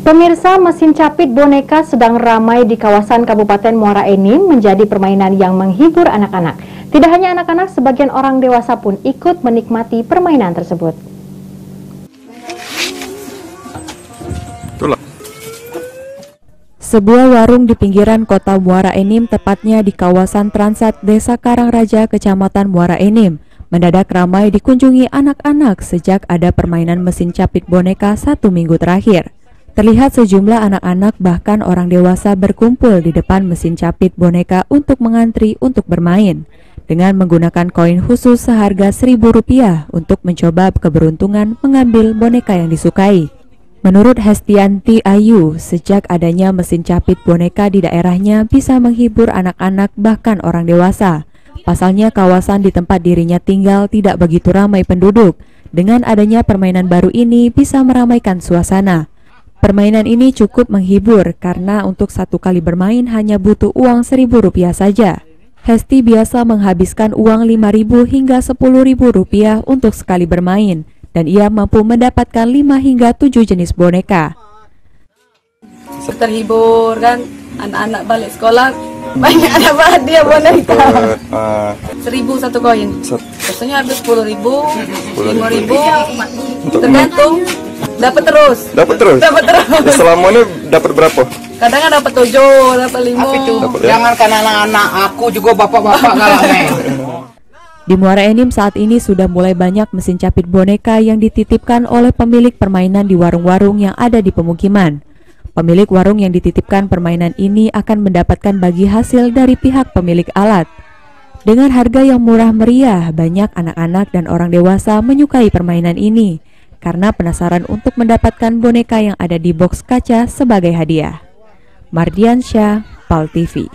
Pemirsa, mesin capit boneka sedang ramai di kawasan Kabupaten Muara Enim menjadi permainan yang menghibur anak-anak. Tidak hanya anak-anak, sebagian orang dewasa pun ikut menikmati permainan tersebut. Sebuah warung di pinggiran kota Muara Enim, tepatnya di kawasan Transat Desa Karangraja, Kecamatan Muara Enim, mendadak ramai dikunjungi anak-anak sejak ada permainan mesin capit boneka 1 minggu terakhir. Terlihat sejumlah anak-anak bahkan orang dewasa berkumpul di depan mesin capit boneka untuk mengantri untuk bermain, dengan menggunakan koin khusus seharga Rp1.000 untuk mencoba keberuntungan mengambil boneka yang disukai. Menurut Hestianti Ayu, sejak adanya mesin capit boneka di daerahnya bisa menghibur anak-anak bahkan orang dewasa. Pasalnya kawasan di tempat dirinya tinggal tidak begitu ramai penduduk. Dengan adanya permainan baru ini bisa meramaikan suasana. Permainan ini cukup menghibur karena untuk 1 kali bermain hanya butuh uang Rp1.000 saja. Hesti biasa menghabiskan uang Rp5.000 hingga Rp10.000 untuk sekali bermain, dan ia mampu mendapatkan 5 hingga 7 jenis boneka. Terhibur kan, anak-anak balik sekolah banyak dapat hadiah boneka. 1.000 1 koin. Biasanya habis Rp10.000, Rp5.000, tergantung. Dapat terus. Selama ini dapat berapa? Kadang dapat 7, dapat 5. Jangankan anak-anak, aku juga bapak-bapak galaknya. Di Muara Enim saat ini sudah mulai banyak mesin capit boneka yang dititipkan oleh pemilik permainan di warung-warung yang ada di pemukiman. Pemilik warung yang dititipkan permainan ini akan mendapatkan bagi hasil dari pihak pemilik alat. Dengan harga yang murah meriah, banyak anak-anak dan orang dewasa menyukai permainan ini karena penasaran untuk mendapatkan boneka yang ada di box kaca sebagai hadiah. Mardiansyah, PAL TV.